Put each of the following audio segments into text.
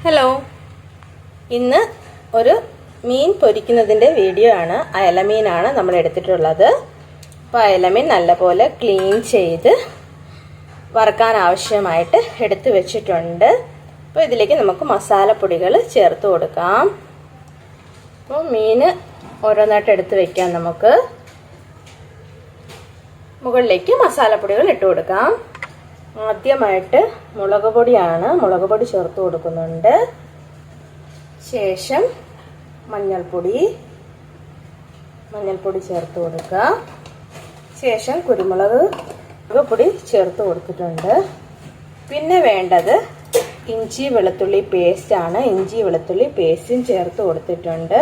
Hello, ഇന്ന് ഒരു മീൻ പൊരിക്കുന്നതിൻ്റെ video ആണ്. അയലമീനാണ് നമ്മൾ എടുത്തിട്ടുള്ളത്. അപ്പോൾ അയലമീൻ നല്ലപോലെ ക്ലീൻ ചെയ്ത് വറുക്കാൻ ആവശ്യമായിട്ട് എടുത്തു വെച്ചിട്ടുണ്ട്. അപ്പോൾ ഇതിലേക്ക് നമുക്ക് മസാലപ്പൊടികൾ ചേർത്ത് കൊടുക്കാം. അപ്പോൾ മീൻ ഓരോന്നായിട്ട് എടുത്ത് വയ്ക്കാം. നമുക്ക് മുകളിലേക്ക് മസാലപ്പൊടികൾ ഇട്ട് കൊടുക്കാം. ആദ്യമായിട്ട് മുളക് പൊടി ചേർത്ത് കൊടുക്കുന്നുണ്ട്. ശേഷം മഞ്ഞൾപ്പൊടി ചേർത്ത് കൊടുക്കുക. ശേഷം കുരുമുളക് പൊടി ചേർത്ത് കൊടുത്തിട്ടുണ്ട്. പിന്നെ വേണ്ടത് ഇഞ്ചി വെളുത്തുള്ളി പേസ്റ്റ് ആണ്. ഇഞ്ചി വെളുത്തുള്ളി പേസ്റ്റും ചേർത്ത് കൊടുത്തിട്ടുണ്ട്.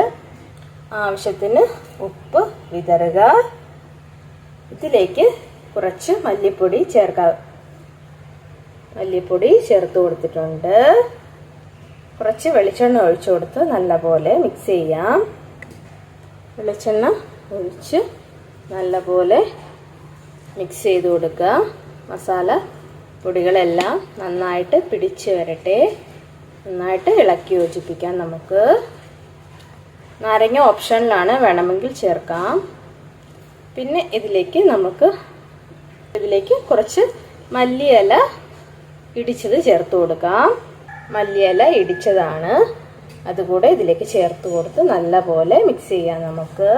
ആവശ്യത്തിന് ഉപ്പ് വിതറുക. ഇതിലേക്ക് കുറച്ച് മല്ലിപ്പൊടി ചേർത്ത് കൊടുത്തിട്ടുണ്ട്. കുറച്ച് വെളിച്ചെണ്ണ ഒഴിച്ചു കൊടുത്ത് നല്ലപോലെ മിക്സ് ചെയ്യാം. വെളിച്ചെണ്ണ ഒഴിച്ച് നല്ലപോലെ മിക്സ് ചെയ്ത് കൊടുക്കുക. മസാല പൊടികളെല്ലാം നന്നായിട്ട് പിടിച്ച് വരട്ടെ. നന്നായിട്ട് ഇളക്കി യോജിപ്പിക്കാം. നമുക്ക് നാരങ്ങ ഓപ്ഷനിലാണ്, വേണമെങ്കിൽ ചേർക്കാം. പിന്നെ ഇതിലേക്ക് കുറച്ച് മല്ലിയില ഇടിച്ചത് ചേർത്ത് കൊടുക്കാം. മല്ലിയില ഇടിച്ചതാണ്, അതുകൂടെ ഇതിലേക്ക് ചേർത്ത് കൊടുത്ത് നല്ലപോലെ മിക്സ് ചെയ്യാം. നമുക്ക്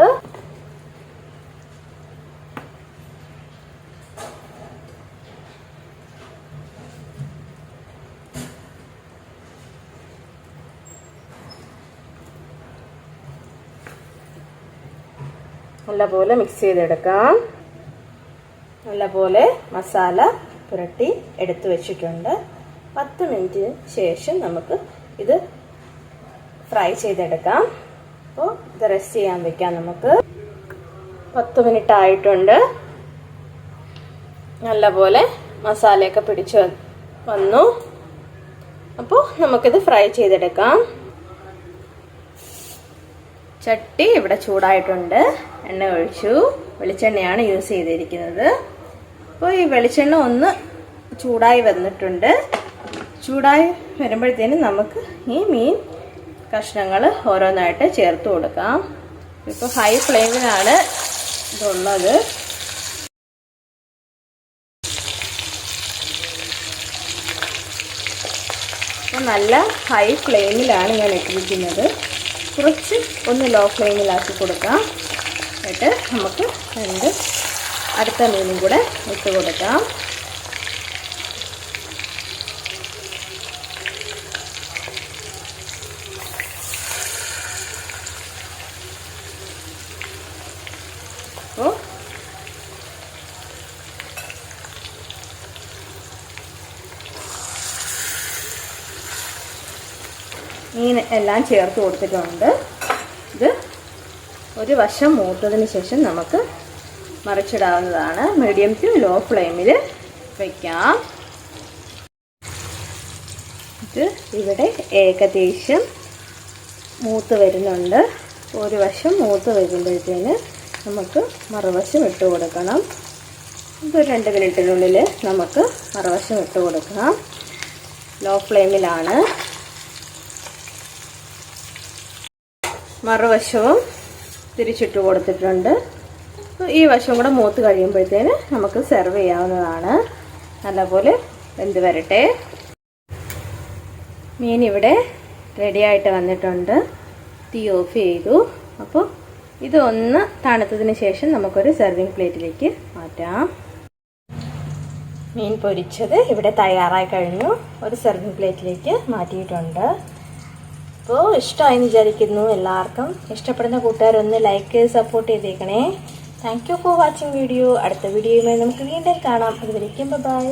നല്ലപോലെ മിക്സ് ചെയ്തെടുക്കാം. നല്ലപോലെ മസാല പുരട്ടി എടുത്തു വെച്ചിട്ടുണ്ട്. 10 മിനിറ്റിന് ശേഷം നമുക്ക് ഇത് ഫ്രൈ ചെയ്തെടുക്കാം. അപ്പോൾ ഇത് റെസ്റ്റ് ചെയ്യാൻ വെക്കാം. നമുക്ക് 10 മിനിറ്റ് ആയിട്ടുണ്ട്. നല്ലപോലെ മസാലയൊക്കെ പിടിച്ച് വന്നു. അപ്പോൾ നമുക്കിത് ഫ്രൈ ചെയ്തെടുക്കാം. ചട്ടി ഇവിടെ ചൂടായിട്ടുണ്ട്. എണ്ണ ഒഴിച്ചു. വെളിച്ചെണ്ണയാണ് യൂസ് ചെയ്തിരിക്കുന്നത്. അപ്പോൾ ഈ വെളിച്ചെണ്ണ ഒന്ന് ചൂടായി വന്നിട്ടുണ്ട്. ചൂടായി വരുമ്പോഴത്തേനും നമുക്ക് ഈ മീൻ കഷ്ണങ്ങൾ ഓരോന്നായിട്ട് ചേർത്ത് കൊടുക്കാം. ഇപ്പോൾ ഹൈ ഫ്ലെയിമിലാണ് ഇതുള്ളത്. അപ്പോൾ നല്ല ഹൈ ഫ്ലെയിമിലാണ് ഞാൻ ഇട്ടിരിക്കുന്നത്. കുറച്ച് ഒന്ന് ലോ ഫ്ലെയിമിലാക്കി കൊടുക്കാം. എന്നിട്ട് നമുക്ക് അടുത്ത മീനും കൂടെ ഇട്ട് കൊടുക്കാം. അപ്പോൾ മീൻ എല്ലാം ചേർത്ത് കൊടുത്തിട്ടുണ്ട്. ഇത് ഒരു വശം മൂത്തതിന് ശേഷം നമുക്ക് മറിച്ചിടാവുന്നതാണ്. മീഡിയം ടു ലോ ഫ്ലെയിമിൽ വയ്ക്കാം. ഇത് ഇവിടെ ഏകദേശം മൂത്ത് വരുന്നുണ്ട്. ഒരു വശം മൂത്ത് വരുമ്പോഴത്തേന് നമുക്ക് മറുവശം ഇട്ട് കൊടുക്കണം. ഇതൊരു 2 മിനിറ്റിനുള്ളിൽ നമുക്ക് മറുവശം ഇട്ട് കൊടുക്കാം. ലോ ഫ്ലെയിമിലാണ്. മറുവശവും തിരിച്ചിട്ട് കൊടുത്തിട്ടുണ്ട്. ഈ വശം കൂടെ മൂത്ത് കഴിയുമ്പോഴത്തേന് നമുക്ക് സെർവ് ചെയ്യാവുന്നതാണ്. നല്ലപോലെ വെന്ത് വരട്ടെ. മീൻ ഇവിടെ റെഡിയായിട്ട് വന്നിട്ടുണ്ട്. തീ ഓഫ് ചെയ്തു. അപ്പോൾ ഇതൊന്ന് തണുത്തതിന് ശേഷം നമുക്കൊരു സെർവിങ് പ്ലേറ്റിലേക്ക് മാറ്റാം. മീൻ പൊരിച്ചത് ഇവിടെ തയ്യാറായി കഴിഞ്ഞു. ഒരു സെർവിങ് പ്ലേറ്റിലേക്ക് മാറ്റിയിട്ടുണ്ട്. അപ്പോൾ ഇഷ്ടമായെന്ന് വിചാരിക്കുന്നു. എല്ലാവർക്കും ഇഷ്ടപ്പെടുന്ന കൂട്ടുകാരൊന്ന് ലൈക്ക് സപ്പോർട്ട് ചെയ്തേക്കണേ. Thank you for watching video. അടുത്ത വീഡിയോയുമായി നമുക്ക് വീണ്ടും കാണാം. അതുവരേക്കും ബൈ.